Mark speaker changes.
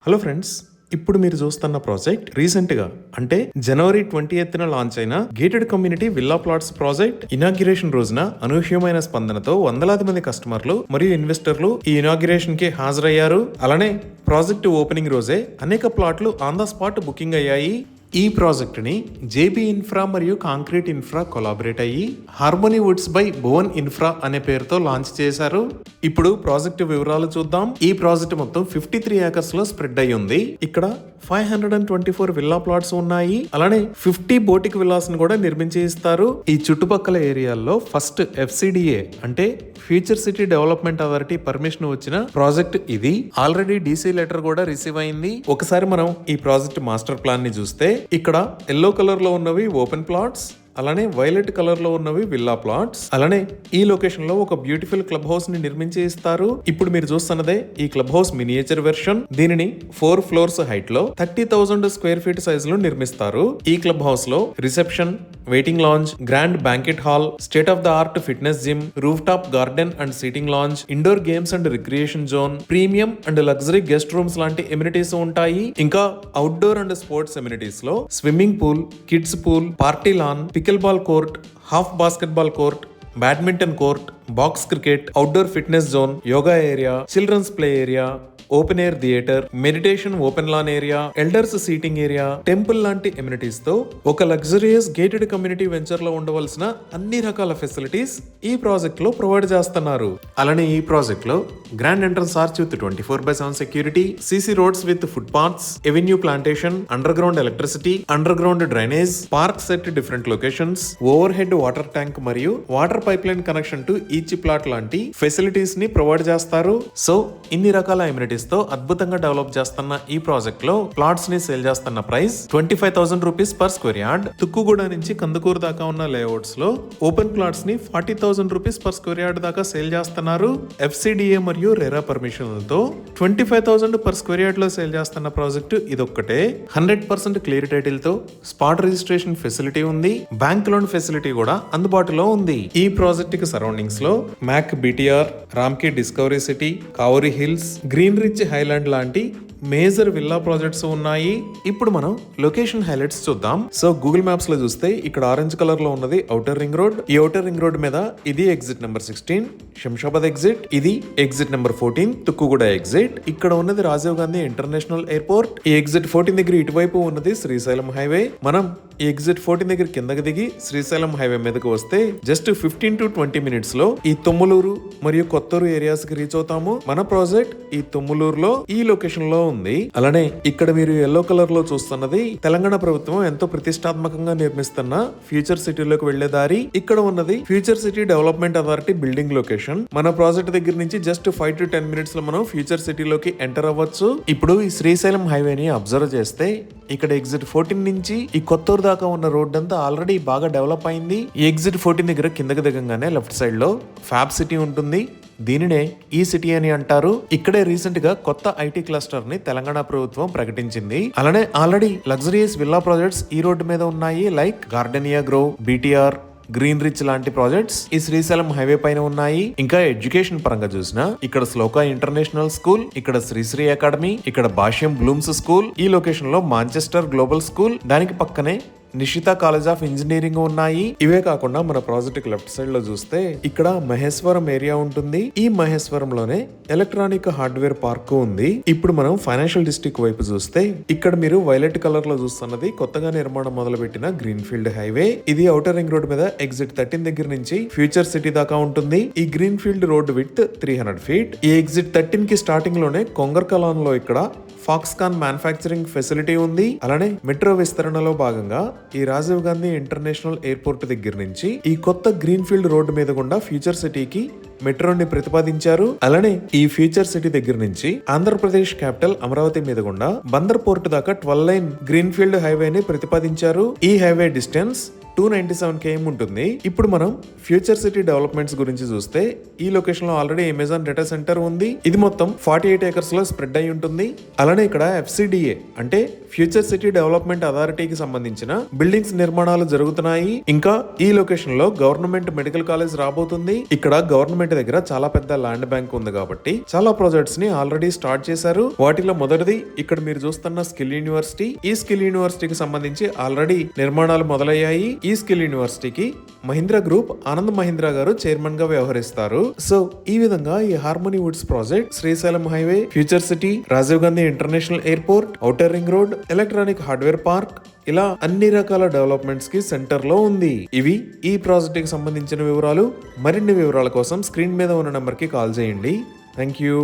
Speaker 1: Hello friends, ఇప్పుడు మీరు చూస్తున్న ప్రాజెక్ట్ రీసెంట్ గా అంటే జనవరి 28న లాంచ్ అయిన gated community villa plots project. Inauguration రోజున అనూహ్యమైన స్పందనతో వందలాది మంది కస్టమర్లు మరియు ఇన్వెస్టర్లు ఈ ఇనాగ్యురేషన్ కి హాజరయ్యారు. అలానే ప్రాజెక్ట్ ఓపెనింగ్ రోజే అనేక ప్లాట్లు ఆన్ ద స్పాట్ బుకింగ్ అయ్యాయి. ఈ ప్రాజెక్ట్ ని జేబీ ఇన్ఫ్రా మరియు కాంక్రీట్ ఇన్ఫ్రా కొలాబరేట్ అయ్యి harmony Woods by Bhuvan infra అనే పేరుతో లాంచ్ చేశారు. ఇప్పుడు ప్రాజెక్ట్ వివరాలు చూద్దాం. ఈ ప్రాజెక్ట్ మొత్తం 53 ఏకర్స్ లో స్ప్రెడ్ అయి ఉంది. ఇక్కడ 524 విల్లా ప్లాట్స్ ఉన్నాయి. అలానే 50 బోటిక్ విల్లాస్ ను కూడా నిర్మించి ఇస్తారు. ఈ చుట్టుపక్కల ఏరియాల్లో ఫస్ట్ FCDA అంటే future city development authority permission వచ్చిన ప్రాజెక్ట్ ఇది. ఆల్రెడీ DC లెటర్ కూడా రిసీవ్ అయింది. ఒకసారి మనం ఈ ప్రాజెక్ట్ మాస్టర్ ప్లాన్ ని చూస్తే ఇక్కడ ఎల్లో కలర్ లో ఉన్నవి ఓపెన్ ప్లాట్స్, అలానే వైలెట్ కలర్ లో ఉన్నవి విల్లా ప్లాట్స్. అలానే ఈ లొకేషన్ లో ఒక బ్యూటిఫుల్ క్లబ్ హౌస్ ని నిర్మించి ఇస్తారు. ఇప్పుడు మీరు చూస్తున్నదే ఈ క్లబ్ హౌస్ మినియేచర్ వెర్షన్. దీనిని 4 ఫ్లోర్స్ హైట్ లో 30,000 స్క్వేర్ ఫీట్ సైజ్ లో నిర్మిస్తారు. ఈ క్లబ్ హౌస్ లో reception, waiting lounge, grand banquet hall, state of the art fitness gym, roof top garden and seating lounge, indoor games and recreation zone, premium and luxury guest rooms లాంటి amenities ఉంటాయి. ఇంకా outdoor and sports amenities లో swimming pool, kids pool, party lawn, pickle ball court, half basketball court, badminton court, box cricket, outdoor fitness zone, yoga area, children's play area, open air theatre, meditation open lawn area, elders seating area, temple లాంటి amenities తో ఒక luxurious gated community venture లో ఉండవలసిన అన్ని రకాల facilities ఈ project లో provide చేస్తున్నారు. అలానే ఈ ప్రాజెక్ట్ లో grand entrance arch with 24/7 security, CC roads with footpaths, avenue plantation, underground electricity, underground drainage, park set different locations, overhead water tank మరియు water pipeline connection to each plot లాంటి facilities ని provide చేస్తారు. So ఇన్ని రకాల amenities తో అద్భుతంగా develop చేస్తున్న ఈ ప్రాజెక్ట్ లో ప్లాట్స్ ని సేల్ చేస్తున్న price 25,000 rupees per square yard. Tukkuguda నుంచి కందుకూరు దాకా ఉన్న లేఅవుట్స్ లో ఓపెన్ ప్లాట్స్ ని 40,000 రూపీస్ పర్ స్క్వేర్ యార్డ్ దాకా సేల్ చేస్తున్నారు. FCDA మరియు రెరా పర్మిషన్లతో 25,000 పర్ స్క్వేర్ యార్డ్ లో సేల్ చేస్తున్న ప్రాజెక్ట్ ఇదొక్కటే. 100% క్లియర్ టైటిల్ తో స్పాట్ రిజిస్ట్రేషన్ ఫెసిలిటీ ఉంది. బ్యాంక్ లోన్ ఫెసిలిటీ కూడా అందుబాటులో ఉంది. ఈ ప్రాజెక్ట్ కి సరౌండింగ్స్ లో Mak BTR, Ramky discovery city, Kaveri hills, green rich highland లాంటి మేజర్ విల్లా ప్రాజెక్ట్స్ ఉన్నాయి. ఇప్పుడు మనం లొకేషన్ హైలైట్స్ చూద్దాం. సో గూగుల్ మ్యాప్స్ లో చూస్తే ఇక్కడ ఆరెంజ్ కలర్ లో ఉన్నది ఔటర్ రింగ్ రోడ్. ఈ ఔటర్ రింగ్ రోడ్ మీద ఇది ఎగ్జిట్ నెంబర్ 16 శంషాబాద్ ఎగ్జిట్, ఇది ఎగ్జిట్ నెంబర్ 14 తుక్కుగూడ ఎగ్జిట్. ఇక్కడ ఉన్నది రాజీవ్ గాంధీ ఇంటర్నేషనల్ ఎయిర్పోర్ట్. ఈ ఎగ్జిట్ 14 దగ్గర ఇటువైపు ఉన్నది శ్రీశైలం హైవే. మనం ఈ ఎగ్జిట్ 14 దగ్గర కిందకి దిగి శ్రీశైలం హైవే మీదకి వస్తే జస్ట్ 15 to 20 మినిట్స్ లో ఈ తొమ్ములూరు మరియు కొత్తూరు ఏరియాస్ కి రీచ్ అవుతాము. మన ప్రాజెక్ట్ ఈ తొమ్ములూరులో ఈ లొకేషన్ లో ఉంది. అలానే ఇక్కడ మీరు ఎల్లో కలర్ లో చూస్తున్నది తెలంగాణ ప్రభుత్వం ఎంతో ప్రతిష్టాత్మకంగా నిర్మిస్తున్న ఫ్యూచర్ సిటీలోకి వెళ్లే దారి. ఇక్కడ ఉన్నది future city development authority building location. మన ప్రాజెక్ట్ దగ్గర నుంచి జస్ట్ 5 to 10 మినిట్స్ లో మనం ఫ్యూచర్ సిటీలోకి ఎంటర్ అవ్వచ్చు. ఇప్పుడు ఈ శ్రీశైలం హైవేని అబ్జర్వ్ చేస్తే ఇక్కడ ఎగ్జిట్ 14 నుంచి ఈ కొత్తూరు దాకా ఉన్న రోడ్ అంతా ఆల్రెడీ బాగా డెవలప్ అయింది. ఈ ఎగ్జిట్ 14 దగ్గర కిందకి దిగంగానే లెఫ్ట్ సైడ్ లో ఫ్యాబ్ సిటీ ఉంటుంది. దీనినే ఈ సిటీ అని అంటారు. ఇక్కడే రీసెంట్ గా కొత్త IT క్లస్టర్ ని తెలంగాణ ప్రభుత్వం ప్రకటించింది. అలానే ఆల్రెడీ లగ్జరియస్ విల్లా ప్రాజెక్ట్స్ ఈ రోడ్డు మీద ఉన్నాయి. Like gardenia grove, BTR, green rich లాంటి ప్రాజెక్ట్స్ ఈ శ్రీశైలం హైవే పైన ఉన్నాయి. ఇంకా ఎడ్యుకేషన్ పరంగా చూసినా ఇక్కడ శ్లోకా ఇంటర్నేషనల్ స్కూల్, ఇక్కడ శ్రీశ్రీ అకాడమీ, ఇక్కడ భాష్యం బ్లూమ్స్ స్కూల్, ఈ లొకేషన్ లో మాంచెస్టర్ గ్లోబల్ స్కూల్, దానికి పక్కనే నిషిత కాలేజ్ ఆఫ్ ఇంజనీరింగ్ ఉన్నాయి. ఇవే కాకుండా మన ప్రాజెక్ట్ లెఫ్ట్ సైడ్ లో చూస్తే ఇక్కడ మహేశ్వరం ఏరియా ఉంటుంది. ఈ మహేశ్వరంలోనే ఎలక్ట్రానిక్ హార్డ్వేర్ పార్క్ ఉంది. ఇప్పుడు మనం ఫైనాన్షియల్ డిస్ట్రిక్ట్ వైపు చూస్తే ఇక్కడ మీరు వైలెట్ కలర్ లో చూస్తున్నది కొత్తగా నిర్మాణం మొదలుపెట్టిన గ్రీన్ ఫీల్డ్ హైవే. ఇది ఔటర్ రింగ్ రోడ్ మీద ఎగ్జిట్ 13 దగ్గర నుంచి ఫ్యూచర్ సిటీ దాకా ఉంటుంది. ఈ green field road width 300 feet. ఈ ఎగ్జిట్ 13 కి స్టార్టింగ్ లోనే కొంగర్కలాన్ లో ఇక్కడ ఫాక్స్కాన్ మ్యానుఫ్యాక్చరింగ్ ఫెసిలిటీ ఉంది. అలానే మెట్రో విస్తరణలో భాగంగా ఈ రాజీవ్ గాంధీ ఇంటర్నేషనల్ ఎయిర్పోర్ట్ దగ్గర నుంచి ఈ కొత్త గ్రీన్ ఫీల్డ్ రోడ్డు మీద గుండా ఫ్యూచర్ సిటీకి మెట్రోని ప్రతిపాదించారు. అలానే ఈ ఫ్యూచర్ సిటీ దగ్గర నుంచి ఆంధ్రప్రదేశ్ క్యాపిటల్ అమరావతి మీద గుండా బందర్ పోర్ట్ దాకా 12 లైన్ గ్రీన్ ఫీల్డ్ హైవేని ప్రతిపాదించారు. ఈ హైవే డిస్టెన్స్ 297 km ఉంటుంది. ఇప్పుడు మనం ఫ్యూచర్ సిటీ డెవలప్మెంట్స్ గురించి చూస్తే ఈ లొకేషన్ లో ఆల్రెడీ అమెజాన్ డేటా సెంటర్ ఉంది. ఇది మొత్తం 48 ఏకర్స్ లో స్ప్రెడ్ అయి ఉంటుంది. అలానే ఇక్కడ FCDA అంటే ఫ్యూచర్ సిటీ డెవలప్మెంట్ అథారిటీకి సంబంధించిన బిల్డింగ్స్ నిర్మాణాలు జరుగుతున్నాయి. ఇంకా ఈ లొకేషన్ లో గవర్నమెంట్ మెడికల్ కాలేజ్ రాబోతుంది. ఇక్కడ గవర్నమెంట్ దగ్గర చాలా పెద్ద ల్యాండ్ బ్యాంక్ ఉంది కాబట్టి చాలా ప్రాజెక్ట్స్ ని ఆల్రెడీ స్టార్ట్ చేశారు. వాటిలో మొదటిది ఇక్కడ మీరు చూస్తున్న స్కిల్ యూనివర్సిటీ. ఈ స్కిల్ యూనివర్సిటీకి సంబంధించి ఆల్రెడీ నిర్మాణాలు మొదలయ్యాయి. ఈ స్కిల్ యూనివర్సిటీకి మహీంద్రా గ్రూప్ ఆనంద్ మహీంద్రా గారు చైర్మన్ గా వ్యవహరిస్తారు. సో ఈ విధంగా ఈ harmony woods project, Srisailam highway, future city, Rajiv Gandhi international airport, outer ring road, electronic hardware park, ఇలా అన్ని రకాల డెవలప్మెంట్స్ కి సెంటర్ లో ఉంది. ఇవి ఈ ప్రాజెక్ట్ కి సంబంధించిన వివరాలు. మరిన్ని వివరాల కోసం స్క్రీన్ మీద ఉన్న నంబర్ కి కాల్ చేయండి. Thank you.